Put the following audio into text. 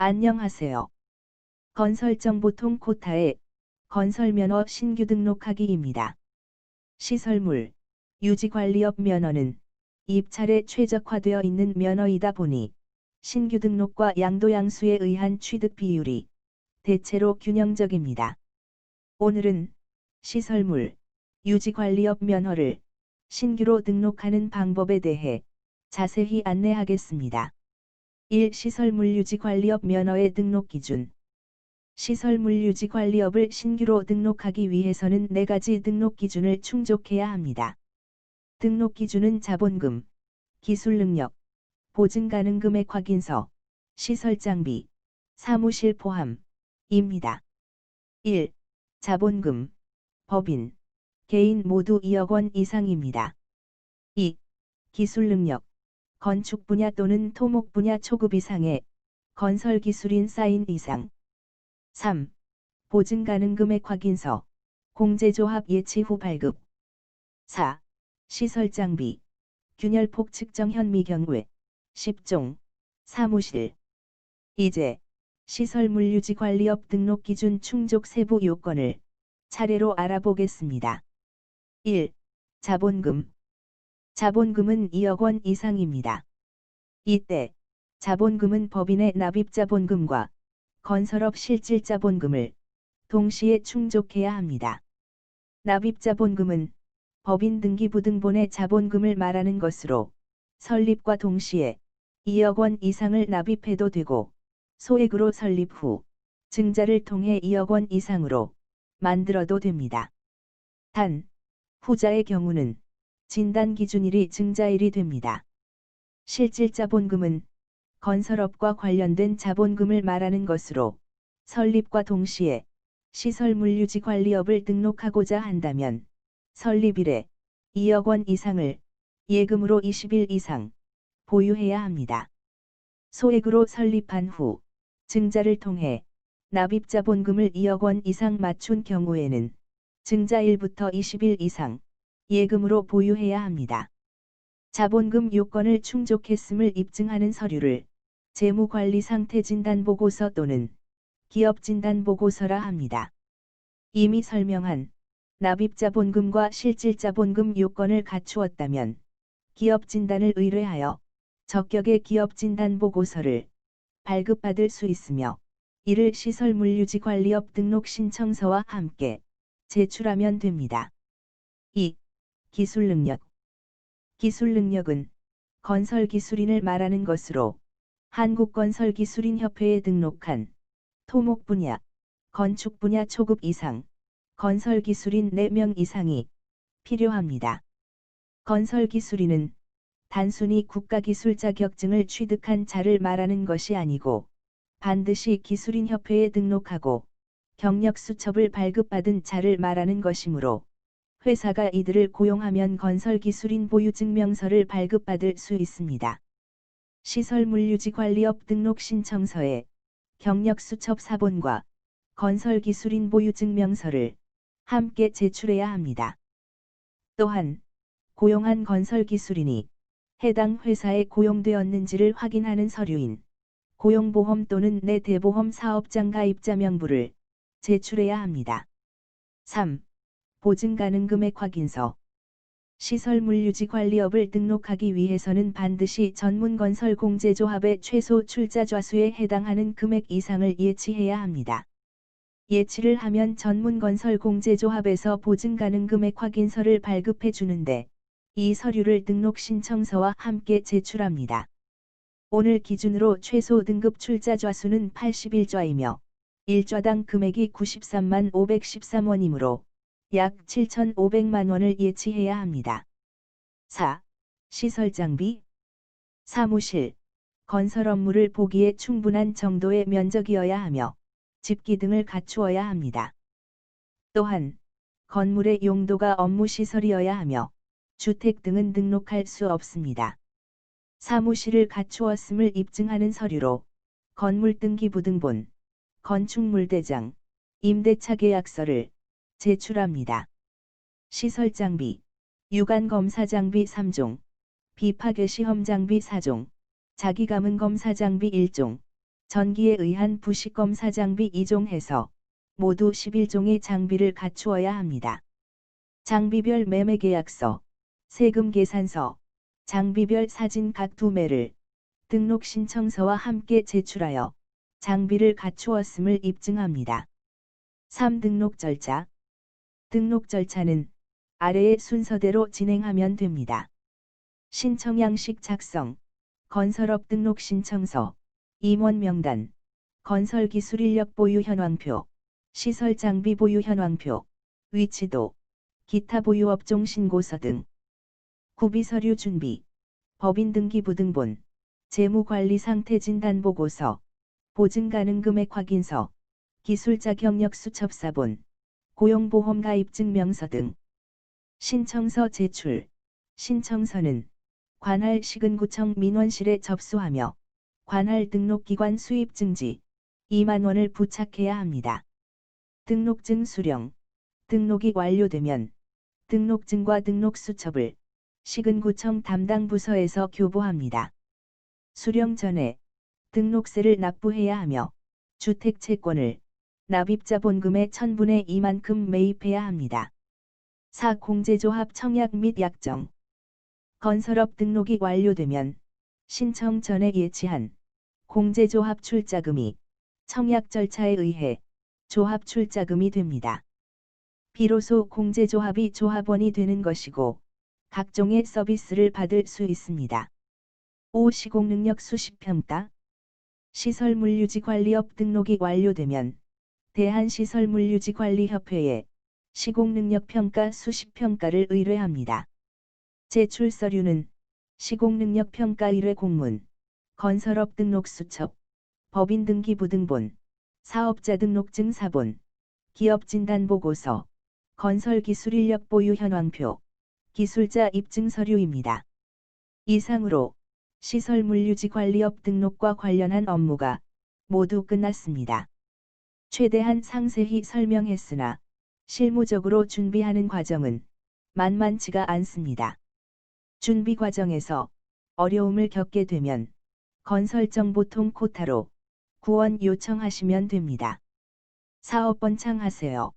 안녕하세요. 건설정보통 코타의 건설면허 신규 등록하기입니다. 시설물, 유지관리업 면허는 입찰에 최적화되어 있는 면허이다 보니 신규 등록과 양도양수에 의한 취득 비율이 대체로 균형적입니다. 오늘은 시설물, 유지관리업 면허를 신규로 등록하는 방법에 대해 자세히 안내하겠습니다. 1. 시설물 유지관리업 면허의 등록 기준. 시설물 유지관리업을 신규로 등록하기 위해서는 4가지 등록 기준을 충족해야 합니다. 등록 기준은 자본금, 기술 능력, 보증 가능 금액 확인서, 시설 장비, 사무실 포함입니다. 1. 자본금, 법인, 개인 모두 2억 원 이상입니다. 2. 기술 능력, 건축 분야 또는 토목 분야 초급 이상의 건설 기술인 사인 이상. 3. 보증 가능 금액 확인서, 공제조합 예치 후 발급. 4. 시설 장비, 균열폭 측정 현미 경외, 10종, 사무실. 이제 시설물 유지 관리업 등록 기준 충족 세부 요건을 차례로 알아보겠습니다. 1. 자본금. 자본금은 2억 원 이상입니다. 이때 자본금은 법인의 납입자본금과 건설업 실질자본금을 동시에 충족해야 합니다. 납입자본금은 법인 등기부등본의 자본금을 말하는 것으로 설립과 동시에 2억 원 이상을 납입해도 되고 소액으로 설립 후 증자를 통해 2억 원 이상으로 만들어도 됩니다. 단, 후자의 경우는 진단 기준일이 증자일이 됩니다. 실질자본금은 건설업과 관련된 자본금을 말하는 것으로 설립과 동시에 시설물 유지 관리업을 등록하고자 한다면 설립일에 2억 원 이상을 예금으로 20일 이상 보유해야 합니다. 소액으로 설립한 후 증자를 통해 납입자본금을 2억 원 이상 맞춘 경우에는 증자일부터 20일 이상 예금으로 보유해야 합니다. 자본금 요건을 충족했음을 입증하는 서류를 재무관리상태진단보고서 또는 기업진단보고서라 합니다. 이미 설명한 납입자본금과 실질자본금 요건을 갖추었다면 기업진단을 의뢰하여 적격의 기업진단보고서를 발급받을 수 있으며 이를 시설물유지관리업 등록 신청서와 함께 제출하면 됩니다. 2. 기술 능력. 기술 능력은 건설 기술인을 말하는 것으로 한국건설기술인협회에 등록한 토목 분야, 건축 분야 초급 이상, 건설 기술인 4명 이상이 필요합니다. 건설 기술인은 단순히 국가기술 자격증을 취득한 자를 말하는 것이 아니고 반드시 기술인협회에 등록하고 경력 수첩을 발급받은 자를 말하는 것이므로 회사가 이들을 고용하면 건설기술인 보유증명서를 발급받을 수 있습니다. 시설물유지관리업 등록 신청서에 경력수첩 사본과 건설기술인 보유증명서를 함께 제출해야 합니다. 또한 고용한 건설기술인이 해당 회사에 고용되었는지를 확인하는 서류인 고용보험 또는 내 대보험 사업장 가입자 명부를 제출해야 합니다. 3. 보증 가능 금액 확인서. 시설물 유지 관리업을 등록하기 위해서는 반드시 전문건설공제조합의 최소 출자 좌수에 해당하는 금액 이상을 예치해야 합니다. 예치를 하면 전문건설공제조합에서 보증 가능 금액 확인서를 발급해 주는데 이 서류를 등록 신청서와 함께 제출합니다. 오늘 기준으로 최소 등급 출자 좌수는 81좌이며 1좌당 금액이 93만 513원이므로 약 7,500만 원을 예치해야 합니다. 4. 시설 장비. 사무실, 건설 업무를 보기에 충분한 정도의 면적이어야 하며 집기 등을 갖추어야 합니다. 또한 건물의 용도가 업무 시설이어야 하며 주택 등은 등록할 수 없습니다. 사무실을 갖추었음을 입증하는 서류로 건물 등기부등본, 건축물대장, 임대차 계약서를 제출합니다. 시설 장비, 유관 검사 장비 3종, 비파괴 시험 장비 4종, 자기감은 검사 장비 1종, 전기에 의한 부식검사 장비 2종 해서 모두 11종의 장비를 갖추어야 합니다. 장비별 매매계약서, 세금 계산서, 장비별 사진 각 2매를 등록 신청서와 함께 제출하여 장비를 갖추었음을 입증합니다. 3. 등록 절차. 등록 절차는 아래의 순서대로 진행하면 됩니다. 신청 양식 작성, 건설업 등록 신청서, 임원 명단, 건설기술 인력 보유 현황표, 시설 장비 보유 현황표, 위치도, 기타 보유 업종 신고서 등. 구비서류 준비, 법인 등기 부등본, 재무관리 상태 진단 보고서, 보증 가능 금액 확인서, 기술자 경력 수첩사본, 고용보험 가입 증명서 등. 신청서 제출. 신청서는 관할 시군구청 민원실에 접수하며 관할 등록기관 수입증지 2만 원을 부착해야 합니다. 등록증 수령. 등록이 완료되면 등록증과 등록수첩을 시군구청 담당 부서에서 교부합니다. 수령 전에 등록세를 납부해야 하며 주택채권을 납입자 본금의 1000분의 2만큼 매입해야 합니다. 4. 공제조합 청약 및 약정. 건설업 등록이 완료되면 신청 전에 예치한 공제조합 출자금이 청약 절차에 의해 조합 출자금이 됩니다. 비로소 공제조합이 조합원이 되는 것이고 각종의 서비스를 받을 수 있습니다. 5. 시공능력 수시평가. 시설물유지관리업 등록이 완료되면 대한시설물유지관리협회에 시공능력평가 수시평가를 의뢰합니다. 제출 서류는 시공능력평가 의뢰 공문, 건설업 등록수첩, 법인 등기 부등본, 사업자 등록증 사본, 기업진단보고서, 건설기술 인력 보유 현황표, 기술자 입증 서류입니다. 이상으로 시설물유지관리업 등록과 관련한 업무가 모두 끝났습니다. 최대한 상세히 설명했으나 실무적으로 준비하는 과정은 만만치가 않습니다. 준비 과정에서 어려움을 겪게 되면 건설정보통 코타로 구원 요청하시면 됩니다. 사업 번창하세요.